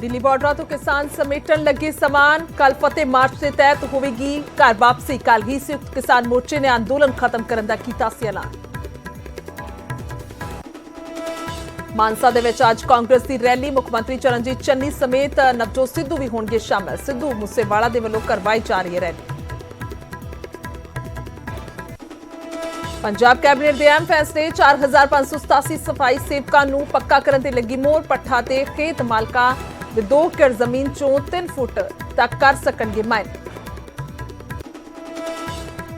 Delhi border तो किसान समेटन लगे समान। कल फतेह मार्च के तहत होगी घर वापसी। कल ही संयुक्त किसान मोर्चे ने आंदोलन खत्म करने का कीता सी ऐलान। मानसा दे विच अज कांग्रेस की रैली। मुख्यमंत्री चरणजीत चन्नी समेत नवजोत सिद्धू भी होंगे शामिल। सिद्धू मूसेवाला दे वल्लों करवाई जा रही है रैली। पंजाब कैबिनेट के अहम फैसले। 4587 सफाई सेवकों को पक्का करने ते लगी मोहर। पट्ठा ते खेत मालकां दे 2 एकड़ जमीन चों 3 फुट तक कर सकणगे माइन।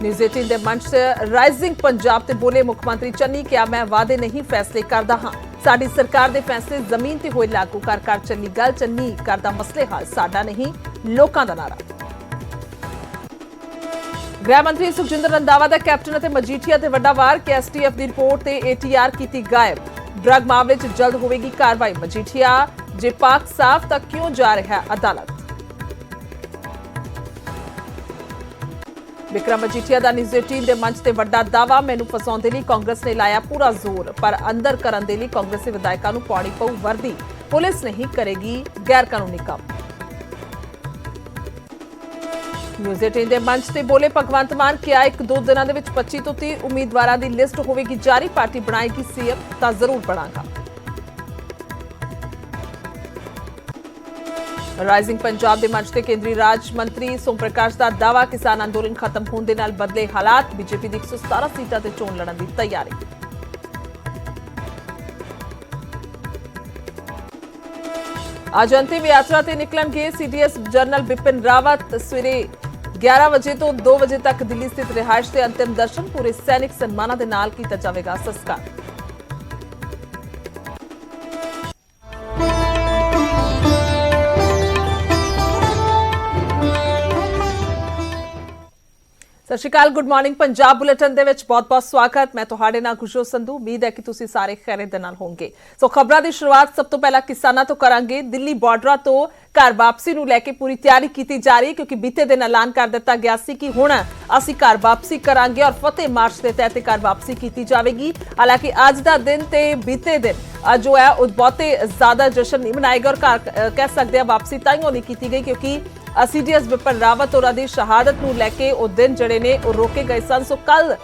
न्यूज़ 18 के मंच से राइजिंग पंजाब ते बोले मुख्यमंत्री चन्नी, क्या मैं वादे नहीं फैसले करदा हां। साडी सरकार दे फैसले जमीन ते होए लागू कर कर चन्नी गल। चन्नी करदा मसले हल, साडा नहीं लोकां दा नारा। गृह मंत्री सुखजिंदर रंधावा दा कैप्टन अते मजीठिया ते वड्डा वार। कि एसटीएफ की रिपोर्ट ते एटीआर कीती गायब। ड्रग मामले च जल्द होगी कार्रवाई। मजीठिया जे पाक साफ तक क्यों जा रहा है अदालत। विक्रम मजीठिया का न्यूज़ 18 के मंच से वड्डा दावा। मैनू फसाउण लई कांग्रेस ने लाया पूरा जोर, पर अंदर करन दे लई कांग्रेसी विधायकों को पाउणी पऊ वर्दी। पुलिस नहीं करेगी गैर कानूनी काम। न्यूज़ 18 के मंच से बोले भगवंत मान, क्या 1-2 दिनों के 25 तो 30 उम्मीदवारों की लिस्ट होगी जारी। पार्टी बनाएगी सीएम तो जरूर बनागा। राइजिंग पंजाब के मंच से केंद्रीय राज मंत्री सोम प्रकाश का दावा। किसान अंदोलन खत्म होने के नाल बदले हालात। बीजेपी की 117 सीटों से चोण लड़न की तैयारी। आज अंतिम यात्रा से निकलणगे सीडीएस जनरल बिपिन रावत। सवेरे 11 बजे तो 2 बजे तक दिल्ली स्थित रिहायश से अंतिम दर्शन। पूरे सैनिक सम्मानां दे नाल कीता जावेगा संस्कार। सत श्री अकाल, गुड मॉर्निंग। पंजाब बुलेटिन दे विच बहुत-बहुत स्वागत। मैं तुहाडे नाल खुशबू संधू। उम्मीद है कि तुसीं सारे खैरियत दे नाल होंगे। सो खबरां दी शुरुआत सब तो पहला किसानां तो करांगे। दिल्ली बॉर्डर तो घर वापसी नूं लैके पूरी तैयारी की जा रही है, क्योंकि बीते दिन ऐलान कर दिता गया सी कि हुण असीं घर वापसी करांगे और फतेह मार्च के तहत घर वापसी की जाएगी। हालांकि अज का दिन ते बीते दिन जो है बहुते ज्यादा जश्न नहीं मनाएगा और कह सकते हैं वापसी ताइयों नहीं की गई, क्योंकि सीडीएस बिपिन रावत होरां दी शहादत नूं लैके उह दिन जिहड़े ने उह रोके गए सन। सो कल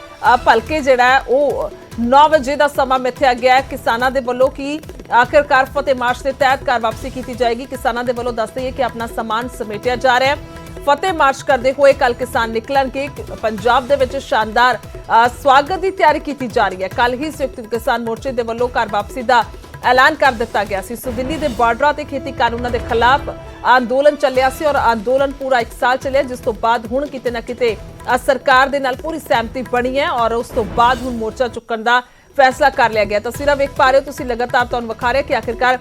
भलके जिहड़ा है वह 9 बजे का समा मिथया गया है किसानां दे वल्लों कि आखिरकार फतेह मार्च के तहत घर वापसी की जाएगी। किसानां दे वल्लों दस दईए कि अपना समान समेटिया जा रहा है। फतेह मार्च करते हुए कल किसान निकलणगे। पंजाब दे विच शानदार स्वागत की तैयारी की जा रही है। कल ही संयुक्त किसान मोर्चे दे वल्लों घर वापसी का ऐलान कर दिता गया सी। सो दिल्ली के बॉर्डर ते खेती कानूनों के खिलाफ अंदोलन चलिया सी और अंदोलन पूरा 1 साल चलिया, जिस तो बाद हुण किते ना किते सरकार दे नाल पूरी सहमति बनी है और उस तो बाद हुण मोर्चा चुकण दा फैसला कर लिया गया। तस्वीरां वेख पा रहे हो तुसीं, लगातार तुहानूं विखा रहे कि आखिरकार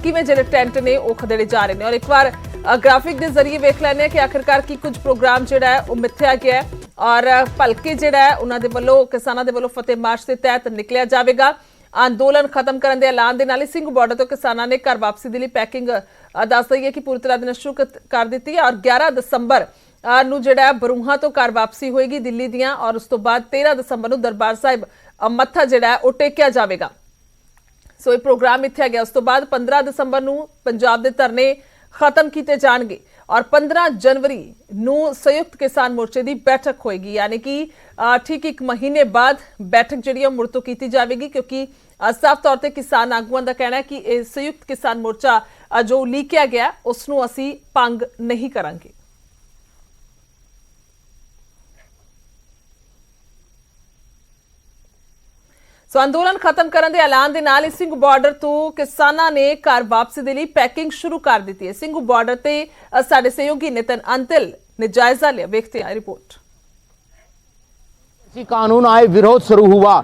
किवें जिहड़े टेंट ने वो खदेड़े जा रहे हैं। और एक बार ग्राफिक के जरिए वेख लैंदे कि आखिरकार की कुछ प्रोग्राम जिहड़ा है वो मिथया गया है और भलके जिहड़ा है उन्हां दे वल्लों किसानां दे वल्लों फतेह मार्च के तहत निकलिया जावेगा। अंदोलन खत्म करने के ऐलान के नाल सिंह बॉर्डर तो किसानों ने घर वापसी के लिए पैकिंग दस दी है कि पूरी तरह दिन शुरू कर दी है और 11 दिसंबर नूं जिहड़ा है बरूहां तो घर वापसी होएगी दिल्ली दियां और उस तो बाद 13 दिसंबर नूं दरबार साहिब मत्था जिहड़ा है वो टेकिया जाएगा। सो ये प्रोग्राम मिथया गया। उस तो बाद 15 दिसंबर नूं पंजाब दे धरने खत्म किए जाएंगे और 15 जनवरी नूं संयुक्त किसान मोर्चे की बैठक होएगी, यानी कि ठीक 1 महीने बाद बैठक जिहड़ी मुड़ तो की जाएगी, क्योंकि साफ तौर पर किसान आगुआं का कहना है कि संयुक्त किसान मोर्चा जो लीकिया गया उसनूं असीं भंग नहीं करांगे। सो अंदोलन खत्म करने के ऐलान के नाल सिंह बॉर्डर तो किसानां ने घर वापसी के लिए पैकिंग शुरू कर दी है। सिंह बॉर्डर से साडे सहयोगी नितिन अंतिल ने जायजा लिया। देखते हैं रिपोर्ट। कानून आए, विरोध शुरू हुआ।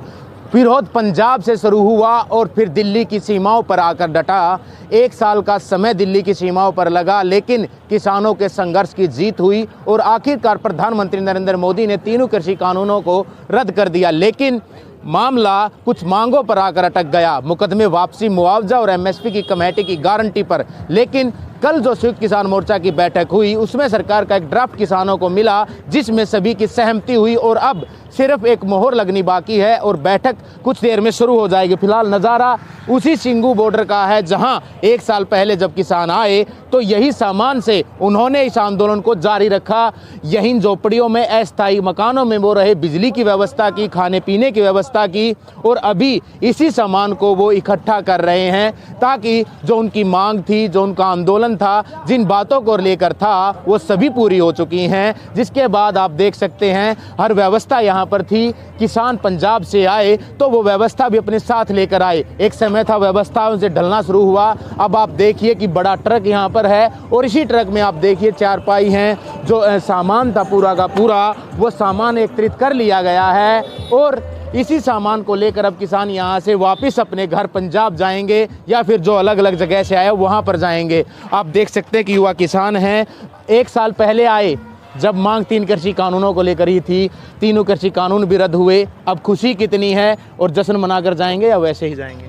विरोध पंजाब से शुरू हुआ और फिर दिल्ली की सीमाओं पर आकर डटा। 1 साल का समय दिल्ली की सीमाओं पर लगा, लेकिन किसानों के संघर्ष की जीत हुई और आखिरकार प्रधानमंत्री नरेंद्र मोदी ने तीनों कृषि कानूनों को रद्द कर दिया। लेकिन मामला कुछ मांगों पर आकर अटक गया। मुकदमे वापसी, मुआवजा और एमएसपी की कमेटी की गारंटी पर। लेकिन कल जो संयुक्त किसान मोर्चा की बैठक हुई उसमें सरकार का एक ड्राफ्ट किसानों को मिला जिसमें सभी की सहमति हुई और अब सिर्फ एक मोहर लगनी बाकी है और बैठक कुछ देर में शुरू हो जाएगी। फिलहाल नज़ारा उसी सिंगू बॉर्डर का है जहां एक साल पहले जब किसान आए तो यही सामान से उन्होंने इस आंदोलन को जारी रखा। यही झोपड़ियों में, अस्थायी मकानों में वो रहे, बिजली की व्यवस्था की, खाने पीने की व्यवस्था की और अभी इसी सामान को वो इकट्ठा कर रहे हैं ताकि जो उनकी मांग थी, जो उनका आंदोलन था, जिन बातों को लेकर था, वो सभी पूरी हो चुकी हैं। जिसके बाद आप देख सकते हैं हर व्यवस्था यहाँ पर थी। किसान पंजाब से आए तो वो व्यवस्था भी अपने साथ लेकर आए। एक समय था व्यवस्थाओं से ढलना शुरू हुआ। अब आप देखिए कि बड़ा ट्रक यहाँ पर है और इसी ट्रक में आप देखिए चारपाई हैं, जो सामान था पूरा का पूरा वो सामान एकत्रित कर लिया गया है और इसी सामान को लेकर अब किसान यहाँ से वापस अपने घर पंजाब जाएंगे या फिर जो अलग अलग जगह से आए वहाँ पर जाएंगे। आप देख सकते हैं कि युवा किसान हैं, एक साल पहले आए जब मांग 3 कृषि कानूनों को लेकर ही थी, तीनों कृषि कानून भी रद्द हुए। अब खुशी कितनी है और जश्न मनाकर जाएंगे या वैसे ही जाएंगे?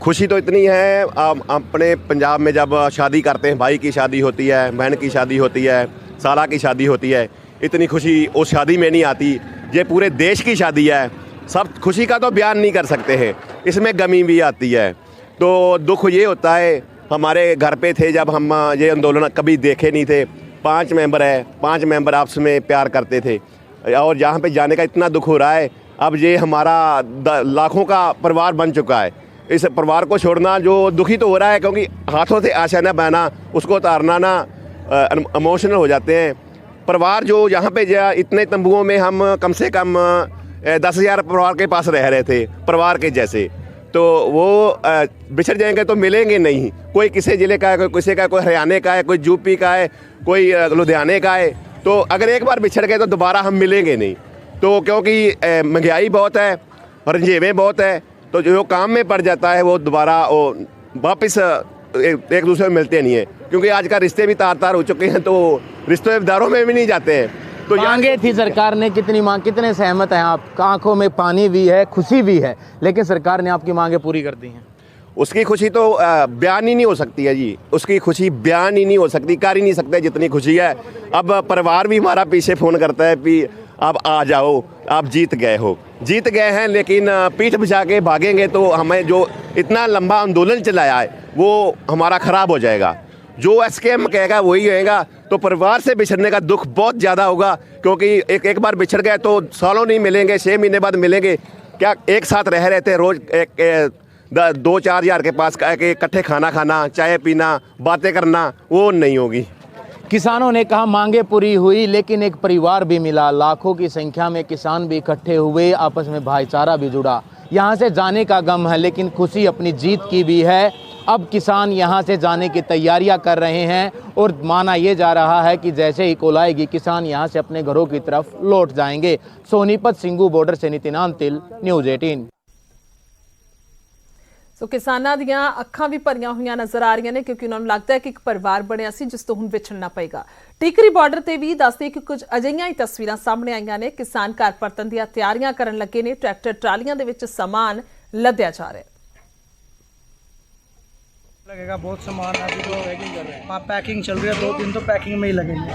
खुशी तो इतनी है, अपने पंजाब में जब शादी करते हैं, भाई की शादी होती है, बहन की शादी होती है, साला की शादी होती है, इतनी खुशी उस शादी में नहीं आती। ये पूरे देश की शादी है, सब खुशी का तो बयान नहीं कर सकते हैं, इसमें गमी भी आती है। तो दुख ये होता है, हमारे घर पे थे जब हम ये आंदोलन कभी देखे नहीं थे। 5 मेंबर है, 5 मेंबर आपस में प्यार करते थे और यहाँ पे जाने का इतना दुख हो रहा है। अब ये हमारा लाखों का परिवार बन चुका है। इस परिवार को छोड़ना जो दुखी तो हो रहा है, क्योंकि हाथों से आशा न बहना, उसको उतारना ना, इमोशनल हो जाते हैं। परिवार जो यहाँ पे इतने तंबुओं में हम कम से कम 10,000 परिवार के पास रह रहे थे, परिवार के जैसे, तो वो बिछड़ जाएंगे तो मिलेंगे नहीं। कोई किसी ज़िले का है, कोई किसी का, कोई हरियाणा का है, कोई यूपी का है, कोई लुधियाने का है। तो अगर एक बार बिछड़ गए तो दोबारा हम मिलेंगे नहीं। तो क्योंकि महंगाई बहुत है, रंजेवें बहुत है, तो जो काम में पड़ जाता है वो दोबारा वापस एक दूसरे में मिलते नहीं है। क्योंकि आज का रिश्ते भी तार तार हो चुके हैं, तो रिश्तेदारों में भी नहीं जाते हैं। तो मांगे थी सरकार ने, कितनी मांग, कितने सहमत हैं आप? आंखों में पानी भी है, खुशी भी है, लेकिन सरकार ने आपकी मांगे पूरी कर दी हैं। उसकी खुशी तो बयान ही नहीं हो सकती है जी, उसकी खुशी बयान ही नहीं हो सकती, कर ही नहीं सकते जितनी खुशी है। अब परिवार भी हमारा पीछे फ़ोन करता है कि आप आ जाओ, आप जीत गए हो, जीत गए हैं, लेकिन पीठ बिछा के भागेंगे तो हमें जो इतना लंबा आंदोलन चलाया है वो हमारा ख़राब हो जाएगा। जो एसकेएम कहेगा वही होएगा। तो परिवार से बिछड़ने का दुख बहुत ज़्यादा होगा, क्योंकि एक बार बिछड़ गए तो सालों नहीं मिलेंगे, 6 महीने बाद मिलेंगे। क्या एक साथ रह रहे थे, रोज़ 2-4 हज़ार के पास इकट्ठे खाना खाना, चाय पीना, बातें करना, वो नहीं होगी। किसानों ने कहा मांगे पूरी हुई, लेकिन एक परिवार भी मिला। लाखों की संख्या में किसान भी इकट्ठे हुए, आपस में भाईचारा भी जुड़ा। यहाँ से जाने का गम है, लेकिन खुशी अपनी जीत की भी है। अब किसान यहाँ से जाने की तैयारियां कर रहे हैं और माना ये जा रहा है कि जैसे ही कोल आएगी किसान यहाँ से अपने घरों की तरफ लौट जाएंगे। सोनीपत सिंगू बॉर्डर से नितिन आंतिल, न्यूज़ 18। ਸੋ ਕਿਸਾਨਾਂ ਦੀਆਂ ਅੱਖਾਂ ਵੀ ਭਰੀਆਂ ਹੋਈਆਂ ਨਜ਼ਰ ਆ ਰਹੀਆਂ ਨੇ, ਕਿਉਂਕਿ ਉਹਨਾਂ ਨੂੰ ਲੱਗਦਾ ਹੈ ਕਿ ਇੱਕ ਪਰਿਵਾਰ ਬਣਿਆ ਸੀ ਜਿਸ ਤੋਂ ਹੁਣ ਵਿਛੜਨਾ ਪਏਗਾ। ਟਿਕਰੀ ਬਾਰਡਰ ਤੇ ਵੀ ਦੱਸਦੇ ਕਿ ਕੁਝ ਅਜਿਹੀਆਂ ਹੀ ਤਸਵੀਰਾਂ ਸਾਹਮਣੇ ਆਈਆਂ ਨੇ। ਕਿਸਾਨ ਘਰ ਪਰਤਣ ਦੀਆਂ ਤਿਆਰੀਆਂ ਕਰਨ ਲੱਗੇ ਨੇ, ਟਰੈਕਟਰ ਟਰਾਲੀਆਂ ਦੇ ਵਿੱਚ ਸਮਾਨ ਲੱਦਿਆ ਜਾ ਰਿਹਾ ਹੈ। लगेगा बहुत सामान, अभी तो पैकिंग कर रहे हैं। हाँ, पैकिंग चल रही है, 2 दिन तो पैकिंग में ही लगेंगे।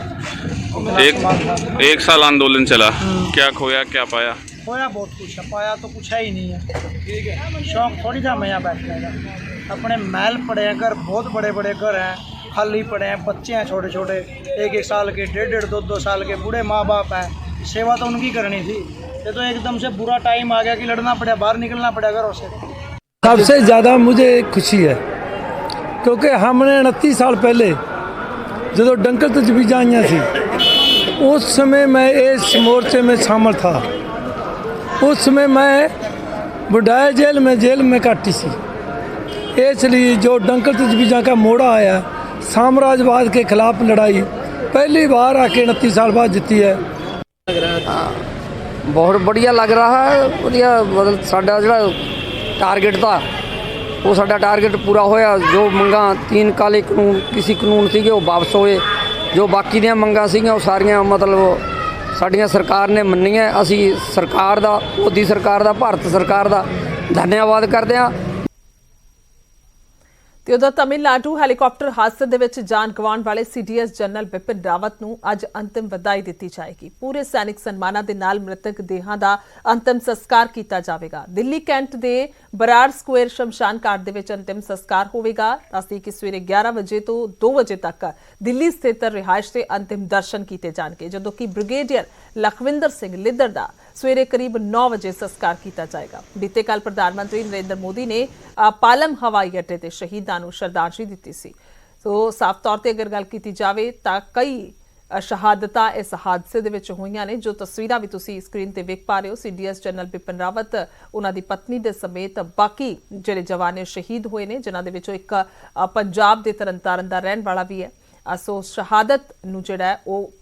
एक साल आंदोलन चला, क्या खोया क्या पाया? खोया बहुत कुछ है, पाया तो कुछ है ही नहीं है। ठीक है, शौक थोड़ी था मैं यहाँ बैठने का। अपने महल पड़े हैं, घर बहुत बड़े बड़े घर हैं, खाली पड़े हैं, बच्चे हैं छोटे छोटे, 1-1 साल के, 1.5, 2-2 साल के, बूढ़े माँ बाप हैं। सेवा तो उनकी करनी थी। ये तो एकदम से बुरा टाइम आ गया कि लड़ना पड़ा, बाहर निकलना पड़ा घरों से। सबसे ज़्यादा मुझे खुशी है क्योंकि हमने 29 साल पहले जो डंकल तजवीज़ां आईयां सी, उस समय मैं इस मोर्चे में शामिल था। उस समय मैं बुढ़ाए जेल में काटी सी। इसलिए जो डंकल तजवीज़ां का मोड़ा आया, साम्राज्यवाद के खिलाफ लड़ाई पहली बार आके 29 साल बाद जीती है। बहुत बढ़िया लग रहा है। बढ़िया, मतलब साडा जो टारगेट था वो साडा टारगेट पूरा होया। जो मंगा 3 काले कानून किसी कानून सीगे वो वापस होए। जो बाकी ਦੀਆਂ ਮੰਗਾਂ ਸੀਗੀਆਂ ਉਹ ਸਾਰੀਆਂ ਮਤਲਬ ਸਾਡੀਆਂ ਸਰਕਾਰ ਨੇ ਮੰਨੀਆਂ। ਅਸੀਂ ਸਰਕਾਰ ਦਾ, ਮੋਦੀ ਸਰਕਾਰ ਦਾ, ਭਾਰਤ ਸਰਕਾਰ ਦਾ ਧੰਨਵਾਦ ਕਰਦੇ ਹਾਂ। ਤੇ ਉਧਰ ਤਮਿਲਨਾਡੂ ਹੈਲੀਕਾਪਟਰ ਹਾਦਸੇ ਦੇ ਵਿੱਚ ਜਾਨ ਗਵਾਉਣ ਵਾਲੇ ਸੀਡੀਐਸ ਜਨਰਲ ਬਿਪਿਨ ਰਾਵਤ ਨੂੰ ਅੱਜ ਅੰਤਿਮ ਵਿਦਾਈ ਦਿੱਤੀ ਜਾਏਗੀ। ਪੂਰੇ ਸੈਨਿਕ ਸਨਮਾਨਾਂ ਦੇ ਨਾਲ ਮ੍ਰਿਤਕ ਦੇਹਾਂ ਦਾ ਅੰਤਿਮ ਸੰਸਕਾਰ ਕੀਤਾ ਜਾਵੇਗਾ। ਦਿੱਲੀ ਕੈਂਟ ਦੇ ਬਰਾੜ ਸਕੁਆਇਰ ਸ਼ਮਸ਼ਾਨ ਘਾਟ ਦੇ ਵਿੱਚ ਅੰਤਿਮ ਸੰਸਕਾਰ ਹੋਵੇਗਾ। ਦੱਸਦੀ ਕਿ ਸਵੇਰੇ 11 ਵਜੇ ਤੋਂ 2 ਵਜੇ ਤੱਕ ਦਿੱਲੀ ਸਥਿਤ ਰਿਹਾਇਸ਼ ਦੇ ਅੰਤਿਮ ਦਰਸ਼ਨ ਕੀਤੇ ਜਾਣਗੇ, ਜਦੋਂ ਕਿ ਬ੍ਰਿਗੇਡੀਅਰ ਲਖਵਿੰਦਰ ਸਿੰਘ ਲਿੱਦੜ ਦਾ ਸਵੇਰੇ ਕਰੀਬ 9 ਵਜੇ ਸੰਸਕਾਰ ਕੀਤਾ ਜਾਏਗਾ। ਬੀਤੇ ਕੱਲ ਪ੍ਰਧਾਨ ਮੰਤਰੀ ਨਰਿੰਦਰ ਮੋਦੀ ਨੇ ਪਾਲਮ ਹਵਾਈ ਅੱਡੇ ਤੇ ਸ਼ਹੀਦਾਂ ਨੂੰ ਸ਼ਰਧਾਂਜਲੀ ਦਿੱਤੀ ਸੀ। ਸੋ ਸਾਫ਼ ਤੌਰ ਤੇ ਅਗਰ ਗੱਲ ਕੀਤੀ ਜਾਵੇ ਤਾਂ ਕਈ ਸ਼ਹਾਦਤਾਂ ਇਸ ਹਾਦਸੇ ਦੇ ਵਿੱਚ ਹੋਈਆਂ ਨੇ। ਜੋ ਤਸਵੀਰਾਂ ਵੀ ਤੁਸੀਂ ਸਕਰੀਨ ਤੇ ਵੇਖ ਪਾ ਰਹੇ ਹੋ, ਸੀਡੀਐਸ ਜਨਰਲ ਬਿਪਿਨ ਰਾਵਤ, ਉਹਨਾਂ ਦੀ ਪਤਨੀ ਦੇ ਸਮੇਤ ਬਾਕੀ ਜਿਹੜੇ ਜਵਾਨ ਸ਼ਹੀਦ ਹੋਏ ਨੇ, ਜਿਨ੍ਹਾਂ ਦੇ ਵਿੱਚੋਂ ਇੱਕ ਪੰਜਾਬ ਦੇ ਤਰਨਤਾਰਨ ਦਾ ਰਹਿਣ ਵਾਲਾ ਵੀ ਹੈ। ਸੋ ਸ਼ਹਾਦਤ ਨੂੰ ਜਿਹੜਾ ਹੈ ਉਹ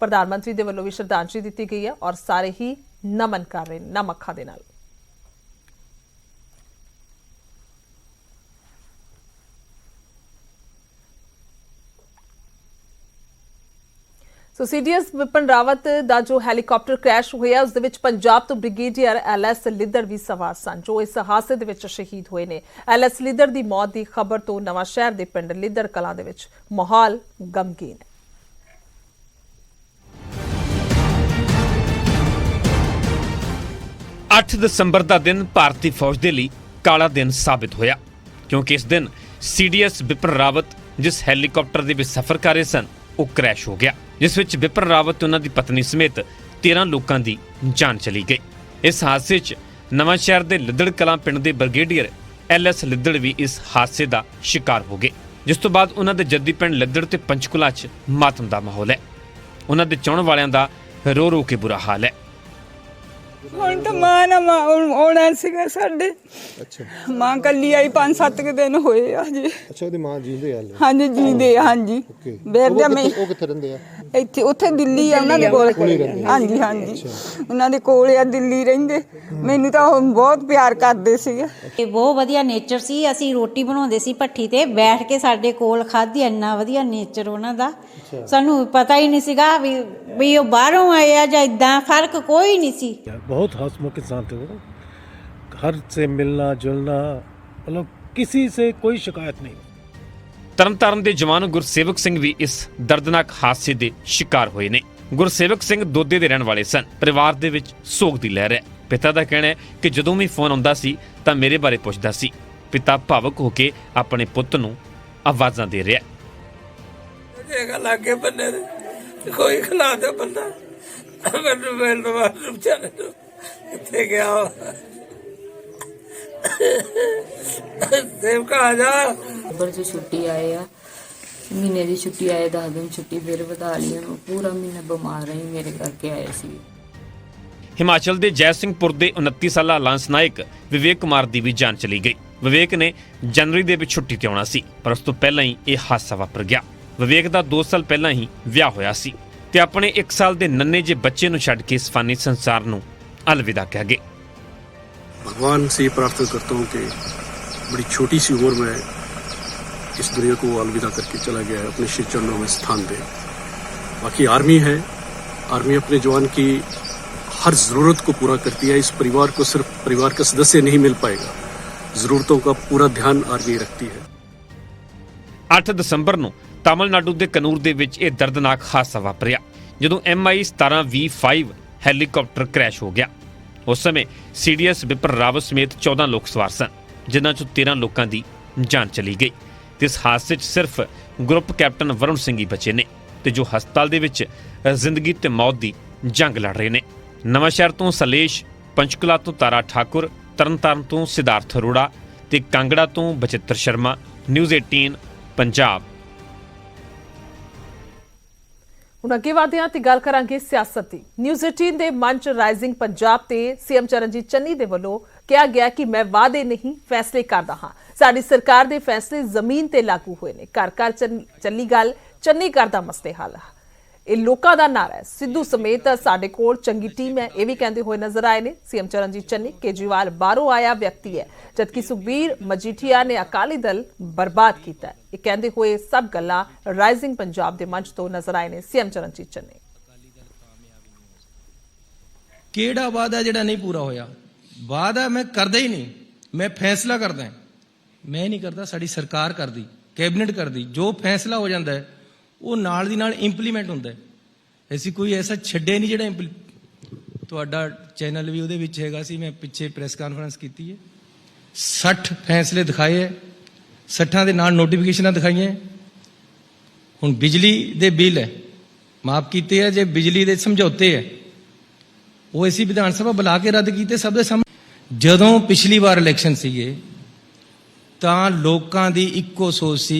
ਪ੍ਰਧਾਨ ਮੰਤਰੀ ਦੇ ਵੱਲੋਂ ਵੀ ਸ਼ਰਧਾਂਜਲੀ ਦਿੱਤੀ ਗਈ ਹੈ ਔਰ ਸਾਰੇ ਹੀ ਨਮਨ ਕਰ ਰਹੇ ਨੇ ਨਮ ਅੱਖਾਂ ਦੇ ਨਾਲ। ਸੋ ਸੀਡੀਐਸ ਬਿਪਿਨ ਰਾਵਤ ਦਾ ਜੋ ਹੈਲੀਕਾਪਟਰ ਕ੍ਰੈਸ਼ ਹੋਇਆ ਉਸ ਦੇ ਵਿੱਚ ਪੰਜਾਬ ਤੋਂ ਬ੍ਰਿਗੇਡੀਅਰ ਐਲਐਸ ਲਿੱਦੜ ਵੀ ਸਵਾਰ ਸਨ, ਜੋ ਇਸ ਹਾਦਸੇ ਦੇ ਵਿੱਚ ਸ਼ਹੀਦ ਹੋਏ ਨੇ। ਐਲਐਸ ਲਿੱਦੜ ਦੀ ਮੌਤ ਦੀ ਖਬਰ ਤੋਂ ਨਵਾਂ ਸ਼ਹਿਰ ਦੇ ਪਿੰਡ ਲਿੱਦੜ ਕਲਾਂ ਦੇ ਵਿੱਚ ਮਾਹੌਲ ਗਮਗੀਨ ਹੈ। 8 ਦਸੰਬਰ ਦਾ ਦਿਨ ਭਾਰਤੀ ਫੌਜ ਦੇ ਲਈ ਕਾਲਾ ਦਿਨ ਸਾਬਿਤ ਹੋਇਆ, ਕਿਉਂਕਿ ਇਸ ਦਿਨ ਸੀਡੀਐਸ ਬਿਪਿਨ ਰਾਵਤ ਜਿਸ ਹੈਲੀਕਾਪਟਰ ਦੇ ਵਿੱਚ ਸਫ਼ਰ ਕਰ ਰਹੇ ਸਨ ਉਹ ਕ੍ਰੈਸ਼ ਹੋ ਗਿਆ, ਜਿਸ ਵਿੱਚ ਬਿਪਿਨ ਰਾਵਤ ਤੇ ਉਹਨਾਂ ਦੀ ਪਤਨੀ ਸਮੇਤ 13 ਲੋਕਾਂ ਦੀ ਜਾਨ ਚਲੀ ਗਈ। ਇਸ ਹਾਦਸੇ 'ਚ ਨਵਾਂ ਸ਼ਹਿਰ ਦੇ ਲਿੱਦੜ ਕਲਾਂ ਪਿੰਡ ਦੇ ਬ੍ਰਿਗੇਡੀਅਰ ਐਲਐਸ ਲਿੱਦੜ ਵੀ ਇਸ ਹਾਦਸੇ ਦਾ ਸ਼ਿਕਾਰ ਹੋ ਗਏ, ਜਿਸ ਤੋਂ ਬਾਅਦ ਉਹਨਾਂ ਦੇ ਜੱਦੀ ਪਿੰਡ ਲਿੱਦੜ ਤੇ ਪੰਚਕੂਲਾ 'ਚ ਮਾਤਮ ਦਾ ਮਾਹੌਲ ਹੈ। ਉਹਨਾਂ ਦੇ ਚਾਹੁਣ ਵਾਲਿਆਂ ਦਾ ਰੋ ਰੋ ਕੇ ਬੁਰਾ ਹਾਲ ਹੈ। ਹੁਣ ਤਾਂ ਮਾਂ ਨਾ ਆਉਣਾ ਸੀਗਾ ਸਾਡੇ। ਅੱਛਾ, ਮਾਂ ਕੱਲੀ ਆਈ 5-7 ਦਿਨ ਹੋਏ ਆ ਜੀ। ਅੱਛਾ, ਉਹਦੀ ਮਾਂ ਜੀਂਦੇ ਆ? ਹਾਂਜੀ ਜੀਂਦੇ ਆ, ਹਾਂਜੀ। ਬੇਰਦਾ ਮੈਂ ਉਹ ਕਿੱਥੇ ਰਹਿੰਦੇ ਆ? ਇੱਥੇ ਉੱਥੇ ਦਿੱਲੀ ਆ ਉਹਨਾਂ ਦੇ ਕੋਲ। ਹਾਂਜੀ ਹਾਂਜੀ, ਉਹਨਾਂ ਦੇ ਕੋਲ ਆ, ਦਿੱਲੀ ਰਹਿੰਦੇ। ਮੈਨੂੰ ਤਾਂ ਉਹ ਬਹੁਤ ਪਿਆਰ ਕਰਦੇ ਸੀਗੇ। ਇਹ ਬਹੁਤ ਵਧੀਆ ਨੇਚਰ ਸੀ। ਅਸੀਂ ਰੋਟੀ ਬਣਾਉਂਦੇ ਸੀ ਭੱਠੀ ਤੇ ਬੈਠ ਕੇ, ਸਾਡੇ ਕੋਲ ਖਾਧੀ। ਇੰਨਾ ਵਧੀਆ ਨੇਚਰ ਉਹਨਾਂ ਦਾ, ਸਾਨੂੰ ਪਤਾ ਹੀ ਨਹੀਂ ਸੀਗਾ ਵੀ ਉਹ ਬਾਹਰੋਂ ਆਏ ਆ ਜਾਂ ਇਦਾਂ, ਫਰਕ ਕੋਈ ਨਹੀਂ ਸੀ। बहुत हंसमुख इंसान थे वो, हर से मिलना जुलना, मतलब किसी से कोई शिकायत नहीं। ਤਰਨਤਾਰਨ ਦੇ ਜਵਾਨ ਗੁਰਸੇਵਕ ਸਿੰਘ ਵੀ ਇਸ ਦਰਦਨਾਕ ਹਾਦਸੇ ਦੇ ਸ਼ਿਕਾਰ ਹੋਏ ਨੇ। ਗੁਰਸੇਵਕ ਸਿੰਘ ਦੋਦੇ ਦੇ ਰਹਿਣ ਵਾਲੇ ਸਨ। ਪਰਿਵਾਰ ਦੇ ਵਿੱਚ ਸੋਗ ਦੀ ਲਹਿਰ ਹੈ। ਪਿਤਾ ਦਾ ਕਹਿਣਾ ਹੈ ਕਿ ਜਦੋਂ ਵੀ ਫੋਨ ਆਉਂਦਾ ਸੀ ਤਾਂ ਮੇਰੇ ਬਾਰੇ ਪੁੱਛਦਾ ਸੀ। ਪਿਤਾ ਭਾਵੁਕ ਹੋ ਕੇ ਆਪਣੇ ਪੁੱਤ ਨੂੰ ਆਵਾਜ਼ਾਂ ਦੇ ਰਿਹਾ। ਜੇਗਾ ਲਾਗੇ ਬੰਦੇ ਦੇ ਕੋਈ ਖਲਾ ਦੇ ਬੰਦਾ ਮੈਨੂੰ ਮਿਲ ਦਵਾ ਵਿਚਾਰੇ ਨੂੰ ਕਿੱਥੇ ਗਿਆ ਸੇਵਕਾ ਆ ਜਾ। ਬਰ ਜੋ ਛੁੱਟੀ ਆਏ ਆ, ਮਹੀਨੇ ਦੀ ਛੁੱਟੀ ਆਏ, 10 ਦਿਨ ਛੁੱਟੀ ਫਿਰ ਵਧਾ ਲਈ। ਉਹਨੂੰ ਪੂਰਾ ਮਹੀਨਾ ਬਿਮਾਰ ਰਹੀ, ਮੇਰੇ ਕਰਕੇ ਆਏ ਸੀ। ਹਿਮਾਚਲ ਦੇ ਜੈ ਸਿੰਘਪੁਰ ਦੇ 29 ਸਾਲਾ ਲਾਂਸ ਨਾਇਕ ਵਿਵੇਕ ਕੁਮਾਰ ਦੀ ਵੀ ਜਾਨ ਚਲੀ ਗਈ। ਵਿਵੇਕ ਨੇ ਜਨਵਰੀ ਦੇ ਵਿੱਚ ਛੁੱਟੀ ਤੇ ਆਉਣਾ ਸੀ, ਪਰ ਉਸ ਤੋਂ ਪਹਿਲਾਂ ਹੀ ਇਹ ਹਾਦਸਾ ਵਾਪਰ ਗਿਆ। ਵਿਵੇਕ ਦਾ 2 ਸਾਲ ਪਹਿਲਾਂ ਹੀ ਵਿਆਹ ਹੋਇਆ ਸੀ ਤੇ ਆਪਣੇ 1 ਸਾਲ ਦੇ ਨੰਨੇ ਜਿਹੇ ਬੱਚੇ ਨੂੰ ਛੱਡ ਕੇ ਇਸ ਫਾਨੀ ਸੰਸਾਰ ਨੂੰ अलविदा कह गए। भगवान से प्रार्थना करता हूँ कि बड़ी छोटी सी उम्र में इस दुनिया को अलविदा करके चला गया है, अपने श्री चरणों में स्थान दे। बाकी आर्मी है, आर्मी अपने जवान की हर ज़रूरत को पूरा करती है। इस परिवार को सिर्फ परिवार का सदस्य नहीं मिल पाएगा, ज़रूरतों का पूरा ध्यान आर्मी रखती है। 8 ਦਸੰਬਰ ਨੂੰ ਤਾਮਿਲਨਾਡੂ ਦੇ ਕਨੂਰ ਦੇ ਵਿੱਚ ਇਹ ਦਰਦਨਾਕ ਹਾਦਸਾ ਵਾਪਰਿਆ, ਜਦੋਂ MI-17V5 ਹੈਲੀਕਾਪਟਰ ਕ੍ਰੈਸ਼ ਹੋ ਗਿਆ। ਉਸ ਸਮੇਂ ਸੀਡੀਐਸ ਬਿਪਿਨ ਰਾਵਤ ਸਮੇਤ 14 ਲੋਕ ਸਵਾਰ ਸਨ, ਜਿਨ੍ਹਾਂ 'ਚੋਂ 13 ਲੋਕਾਂ ਦੀ ਜਾਨ ਚਲੀ ਗਈ ਤੇ ਇਸ ਹਾਦਸੇ 'ਚ ਸਿਰਫ ਗਰੁੱਪ ਕੈਪਟਨ ਵਰੁਣ ਸਿੰਘ ਹੀ ਬਚੇ ਨੇ ਤੇ ਜੋ ਹਸਪਤਾਲ ਦੇ ਵਿੱਚ ਜ਼ਿੰਦਗੀ ਤੇ ਮੌਤ ਦੀ ਜੰਗ ਲੜ ਰਹੇ ਨੇ। ਨਵਾਂ ਸ਼ਹਿਰ ਤੋਂ ਸਲੇਸ਼, ਪੰਚਕੂਲਾ ਤੋਂ ਤਾਰਾ ਠਾਕੁਰ, ਤਰਨਤਾਰਨ ਤੋਂ ਸਿਧਾਰਥ ਅਰੋੜਾ ਤੇ ਕਾਂਗੜਾ ਤੋਂ ਬਚਿੱਤਰ ਸ਼ਰਮਾ, ਨਿਊਜ਼ 18 ਪੰਜਾਬ। ਹੁਣ ਅੱਗੇ ਵਧਦੇ ਹਾਂ ਤੇ ਗੱਲ ਕਰਾਂਗੇ ਸਿਆਸਤ ਦੀ। ਨਿਊਜ਼ 18 ਦੇ ਮੰਚ ਰਾਈਜ਼ਿੰਗ ਪੰਜਾਬ ਤੇ ਸੀਐਮ ਚਰਨਜੀਤ ਚੰਨੀ ਦੇ ਵੱਲੋਂ ਕਿਹਾ ਗਿਆ ਕਿ ਮੈਂ ਵਾਅਦੇ ਨਹੀਂ ਫੈਸਲੇ ਕਰਦਾ ਹਾਂ। ਸਾਡੀ ਸਰਕਾਰ ਦੇ ਫੈਸਲੇ ਜ਼ਮੀਨ ਤੇ ਲਾਗੂ ਹੋਏ ਨੇ। ਘਰ ਘਰ ਚੱਲੀ ਗੱਲ, ਚੰਨੀ ਕਰਦਾ ਮਸਲੇ ਹੱਲ। ਇਹ ਲੋਕਾਂ ਦਾ ਨਾਰਾ ਹੈ। ਸਿੱਧੂ ਸਮੇਤ ਸਾਡੇ ਕੋਲ ਚੰਗੀ ਟੀਮ ਹੈ, ਇਹ ਵੀ ਕਹਿੰਦੇ ਹੋਏ ਨਜ਼ਰ ਆਏ ਨੇ ਸੀਐਮ ਚਰਨਜੀਤ ਚੰਨੀ। ਕੇਜਰੀਵਾਲ ਬਾਹਰੋਂ ਆਇਆ ਵਿਅਕਤੀ ਹੈ, ਜਦਕਿ ਸੁਖਬੀਰ ਮਜੀਠੀਆ ਨੇ ਅਕਾਲੀ ਦਲ ਬਰਬਾਦ ਕੀਤਾ ਹੈ। ਇਹ ਕਹਿੰਦੇ ਹੋਏ ਸਭ ਗੱਲਾਂ ਰਾਈਜ਼ਿੰਗ ਪੰਜਾਬ ਦੇ ਮੰਚ ਤੋਂ ਨਜ਼ਰ ਆਏ ਨੇ ਸੀਐਮ ਚਰਨਜੀਤ ਚੰਨੀ। ਕਿਹੜਾ ਵਾਅਦਾ ਜਿਹੜਾ ਨਹੀਂ ਪੂਰਾ ਹੋਇਆ? ਵਾਅਦਾ ਮੈਂ ਕਰਦਾ ਹੀ ਨਹੀਂ, ਮੈਂ ਫੈਸਲਾ ਕਰਦਾ। ਮੈਂ ਨਹੀਂ ਕਰਦਾ, ਸਾਡੀ ਸਰਕਾਰ ਕਰਦੀ, ਕੈਬਨਿਟ ਕਰਦੀ। ਜੋ ਫੈਸਲਾ ਹੋ ਜਾਂਦਾ ਹੈ ਉਹ ਨਾਲ ਦੀ ਨਾਲ ਇੰਪਲੀਮੈਂਟ ਹੁੰਦਾ ਹੈ। ਅਸੀਂ ਕੋਈ ਐਸਾ ਛੱਡੇ ਨਹੀਂ ਜਿਹੜਾ ਤੁਹਾਡਾ ਚੈਨਲ ਵੀ ਉਹਦੇ ਵਿੱਚ ਹੈਗਾ ਸੀ। ਮੈਂ ਪਿੱਛੇ ਪ੍ਰੈਸ ਕਾਨਫਰੰਸ ਕੀਤੀ ਹੈ, 60 ਫੈਸਲੇ ਦਿਖਾਏ ਹੈ, 60 ਦੇ ਨਾਲ ਨੋਟੀਫਿਕੇਸ਼ਨਾਂ ਦਿਖਾਈਆਂ। ਹੁਣ ਬਿਜਲੀ ਦੇ ਬਿੱਲ ਹੈ ਮਾਫ ਕੀਤੇ ਹੈ, ਜੇ ਬਿਜਲੀ ਦੇ ਸਮਝੌਤੇ ਹੈ ਉਹ ਅਸੀਂ ਵਿਧਾਨ ਸਭਾ ਬੁਲਾ ਕੇ ਰੱਦ ਕੀਤੇ ਸਭ ਦੇ ਸਾਹਮਣੇ। ਜਦੋਂ ਪਿਛਲੀ ਵਾਰ ਇਲੈਕਸ਼ਨ ਸੀਗੇ ਤਾਂ ਲੋਕਾਂ ਦੀ ਇੱਕੋ ਸੋਚ ਸੀ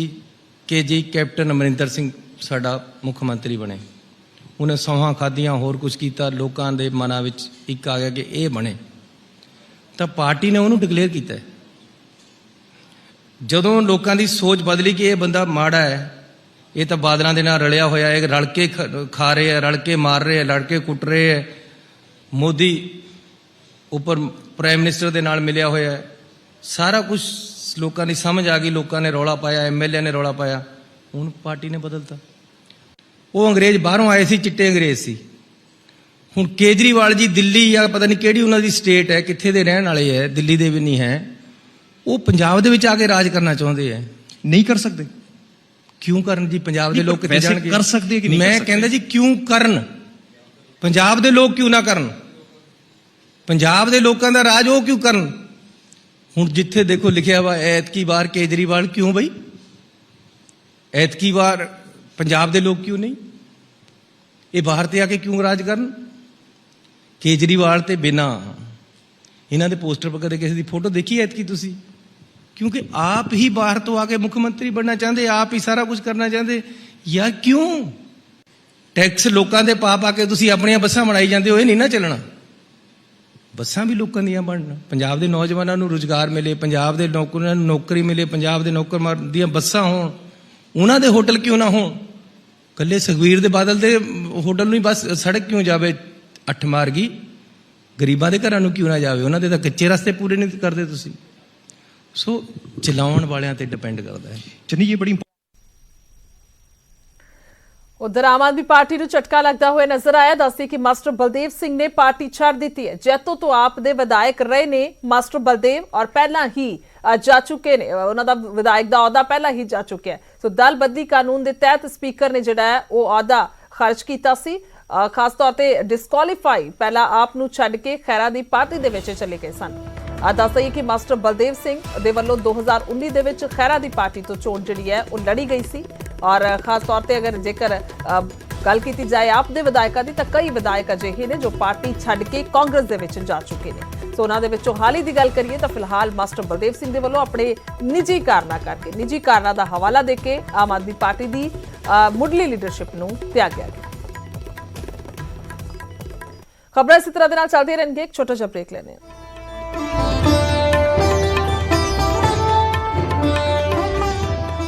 ਕਿ ਜੀ ਕੈਪਟਨ ਅਮਰਿੰਦਰ ਸਿੰਘ ਸਾਡਾ ਮੁੱਖ ਮੰਤਰੀ ਬਣੇ। ਉਹਨੇ ਸੌਹਾਂ ਖਾਧੀਆਂ, ਹੋਰ ਕੁਝ ਕੀਤਾ, ਲੋਕਾਂ ਦੇ ਮਨਾਂ ਵਿੱਚ ਇੱਕ ਆ ਗਿਆ ਕਿ ਇਹ ਬਣੇ, ਤਾਂ ਪਾਰਟੀ ਨੇ ਉਹਨੂੰ ਡਿਕਲੇਅਰ ਕੀਤਾ। ਜਦੋਂ ਲੋਕਾਂ ਦੀ ਸੋਚ ਬਦਲੀ ਕਿ ਇਹ ਬੰਦਾ ਮਾੜਾ ਹੈ, ਇਹ ਤਾਂ ਬਾਦਲਾਂ ਦੇ ਨਾਲ ਰਲਿਆ ਹੋਇਆ ਹੈ, ਰਲ ਕੇ ਖਾ ਰਹੇ ਹੈ, ਰਲ ਕੇ ਮਾਰ ਰਹੇ ਹੈ, ਲੜ ਕੇ ਕੁੱਟ ਰਹੇ ਹੈ, ਮੋਦੀ ਉੱਪਰ ਪ੍ਰਾਈਮ ਮਿਨਿਸਟਰ ਦੇ ਨਾਲ ਮਿਲਿਆ ਹੋਇਆ ਹੈ, ਸਾਰਾ ਕੁਝ ਲੋਕਾਂ ਦੀ ਸਮਝ ਆ ਗਈ। ਲੋਕਾਂ ਨੇ ਰੌਲਾ ਪਾਇਆ, ਐਮਐਲਏ ਨੇ ਰੌਲਾ ਪਾਇਆ, ਹੁਣ ਪਾਰਟੀ ਨੇ ਬਦਲਤਾ। ਉਹ ਅੰਗਰੇਜ਼ ਬਾਹਰੋਂ ਆਏ ਸੀ, ਚਿੱਟੇ ਅੰਗਰੇਜ਼ ਸੀ। ਹੁਣ ਕੇਜਰੀਵਾਲ ਜੀ ਦਿੱਲੀ ਜਾਂ ਪਤਾ ਨਹੀਂ ਕਿਹੜੀ ਉਹਨਾਂ ਦੀ ਸਟੇਟ ਹੈ, ਕਿੱਥੇ ਦੇ ਰਹਿਣ ਵਾਲੇ ਹੈ, ਦਿੱਲੀ ਦੇ ਵੀ ਨਹੀਂ ਹੈ, ਉਹ ਪੰਜਾਬ ਦੇ ਵਿੱਚ ਆ ਕੇ ਰਾਜ ਕਰਨਾ ਚਾਹੁੰਦੇ ਹੈ। ਨਹੀਂ ਕਰ ਸਕਦੇ। ਕਿਉਂ ਕਰਨ ਜੀ? ਪੰਜਾਬ ਦੇ ਲੋਕ ਕਿੱਥੇ ਜਾਣਗੇ? ਕਰ ਸਕਦੇ ਕਿ ਨਹੀਂ? ਮੈਂ ਕਹਿੰਦਾ ਜੀ ਕਿਉਂ ਕਰਨ? ਪੰਜਾਬ ਦੇ ਲੋਕ ਕਿਉਂ ਨਾ ਕਰਨ? ਪੰਜਾਬ ਦੇ ਲੋਕਾਂ ਦਾ ਰਾਜ ਉਹ ਕਿਉਂ ਕਰਨ? ਹੁਣ ਜਿੱਥੇ ਦੇਖੋ ਲਿਖਿਆ ਵਾ ਐਤਕੀ ਵਾਰ ਕੇਜਰੀਵਾਲ, ਕਿਉਂ ਬਈ ਐਤਕੀ ਵਾਰ ਪੰਜਾਬ ਦੇ ਲੋਕ ਕਿਉਂ ਨਹੀਂ? ਇਹ ਬਾਹਰ ਤੇ ਆ ਕੇ ਕਿਉਂ ਰਾਜ ਕਰਨ? ਕੇਜਰੀਵਾਲ ਤੇ ਬਿਨਾ ਇਹਨਾਂ ਦੇ ਪੋਸਟਰ ਪਰ ਕਦੇ ਕਿਸੇ ਦੀ ਫੋਟੋ ਦੇਖੀ ਐਤਕੀ ਤੁਸੀਂ? ਕਿਉਂਕਿ ਆਪ ਹੀ ਬਾਹਰ ਤੋਂ ਆ ਕੇ ਮੁੱਖ ਮੰਤਰੀ ਬਣਨਾ ਚਾਹੁੰਦੇ, ਆਪ ਹੀ ਸਾਰਾ ਕੁਝ ਕਰਨਾ ਚਾਹੁੰਦੇ। ਯਾਰ ਕਿਉਂ? ਟੈਕਸ ਲੋਕਾਂ ਦੇ ਪਾ ਕੇ ਤੁਸੀਂ ਆਪਣੀਆਂ ਬੱਸਾਂ ਬਣਾਈ ਜਾਂਦੇ ਹੋ, ਇਹ ਨਹੀਂ ਨਾ ਚੱਲਣਾ। ਬੱਸਾਂ ਵੀ ਲੋਕਾਂ ਦੀਆਂ ਬਣਨ, ਪੰਜਾਬ ਦੇ ਨੌਜਵਾਨਾਂ ਨੂੰ ਰੁਜ਼ਗਾਰ ਮਿਲੇ, ਪੰਜਾਬ ਦੇ ਨੌਕਰੀਆਂ ਨੂੰ ਨੌਕਰੀ ਮਿਲੇ, ਪੰਜਾਬ ਦੇ ਨੌਕਰ ਦੀਆਂ ਬੱਸਾਂ ਹੋਣ, ਉਹਨਾਂ ਦੇ ਹੋਟਲ ਕਿਉਂ ਨਾ ਹੋਣ? ਕੱਲੇ ਸੁਖਬੀਰ ਦੇ ਬਾਦਲ ਦੇ ਹੋਟਲ ਨੂੰ ਹੀ ਬਸ ਸੜਕ ਕਿਉਂ ਜਾਵੇ 8 ਮਾਰਗੀ? ਗਰੀਬਾਂ ਦੇ ਘਰਾਂ ਨੂੰ ਕਿਉਂ ਨਾ ਜਾਵੇ? ਉਹਨਾਂ ਦੇ ਤਾਂ ਕੱਚੇ ਰਸਤੇ ਪੂਰੇ ਨਹੀਂ ਕਰਦੇ ਤੁਸੀਂ। ਸੋ ਚਲਾਉਣ ਵਾਲਿਆਂ ਤੇ ਡਿਪੈਂਡ ਕਰਦਾ ਹੈ। ਚੰਨੀ ਜੀ ਬੜੀ ਉਧਰ ਆਮ ਆਦਮੀ ਪਾਰਟੀ ਨੂੰ ਝਟਕਾ ਲੱਗਦਾ ਹੋਇਆ ਨਜ਼ਰ ਆਇਆ। ਦੱਸਦੇ ਕਿ ਮਾਸਟਰ ਬਲਦੇਵ ਸਿੰਘ ਨੇ ਪਾਰਟੀ ਛੱਡ ਦਿੱਤੀ ਹੈ। ਜੈਤੋ ਤੋਂ ਆਪ ਦੇ ਵਿਧਾਇਕ ਰਹੇ ਨੇ ਮਾਸਟਰ ਬਲਦੇਵ ਔਰ ਪਹਿਲਾਂ ਹੀ ਜਾ ਚੁੱਕੇ ਨੇ, ਉਹਨਾਂ ਦਾ ਵਿਧਾਇਕ ਦਾ ਅਹੁਦਾ ਪਹਿਲਾਂ ਹੀ ਜਾ ਚੁੱਕਿਆ। ਸੋ ਦਲ ਬਦਲੀ ਕਾਨੂੰਨ ਦੇ ਤਹਿਤ ਸਪੀਕਰ ਨੇ ਜਿਹੜਾ ਹੈ ਉਹ ਅਹੁਦਾ ਖਰਚ ਕੀਤਾ ਸੀ, ਖਾਸ ਤੌਰ ਤੇ ਡਿਸਕੁਆਲੀਫਾਈ ਪਹਿਲਾਂ ਆਪ ਨੂੰ ਛੱਡ ਕੇ ਖੈਰਾ ਦੀ ਪਾਰਟੀ ਦੇ ਵਿੱਚ ਚਲੇ ਗਏ ਸਨ। ਦੱਸ ਦਈਏ ਕਿ ਮਾਸਟਰ ਬਲਦੇਵ ਸਿੰਘ ਦੇ ਵੱਲੋਂ 2019 ਦੇ ਵਿੱਚ ਖੈਰਾ ਦੀ ਪਾਰਟੀ ਤੋਂ ਚੋਣ ਜਿਹੜੀ ਹੈ ਉਹ ਲੜੀ ਗਈ ਸੀ ਔਰ ਖਾਸ ਤੌਰ ਤੇ ਅਗਰ ਜੇਕਰ ਗੱਲ ਕੀਤੀ ਜਾਏ ਆਪ ਦੇ ਵਿਧਾਇਕਾਂ ਦੀ ਤਾਂ ਕਈ ਵਿਧਾਇਕ ਅਜਿਹੇ ਨੇ ਜੋ ਪਾਰਟੀ ਛੱਡ ਕੇ ਕਾਂਗਰਸ ਦੇ ਵਿੱਚ ਜਾ ਚੁੱਕੇ ਨੇ। ਸੋ ਉਹਨਾਂ ਦੇ ਵਿੱਚੋਂ ਹਾਲ ਹੀ ਦੀ ਗੱਲ ਕਰੀਏ ਤਾਂ ਫਿਲਹਾਲ ਮਾਸਟਰ ਬਲਦੇਵ ਸਿੰਘ ਦੇ ਵੱਲੋਂ ਆਪਣੇ ਨਿੱਜੀ ਕਾਰਨਾਂ ਦਾ ਹਵਾਲਾ ਦੇ ਕੇ ਆਮ ਆਦਮੀ ਪਾਰਟੀ ਦੀ ਮੁੱਢਲੀ ਲੀਡਰਸ਼ਿਪ ਨੂੰ ਤਿਆਗਿਆ ਗਿਆ। ਖਬਰਾਂ ਇਸੇ ਤਰ੍ਹਾਂ ਦੇ ਨਾਲ ਚੱਲਦੀਆਂ ਰਹਿਣਗੀਆਂ। ਇੱਕ ਛੋਟਾ ਜਿਹਾ ਬ੍ਰੇਕ ਲੈਣੇ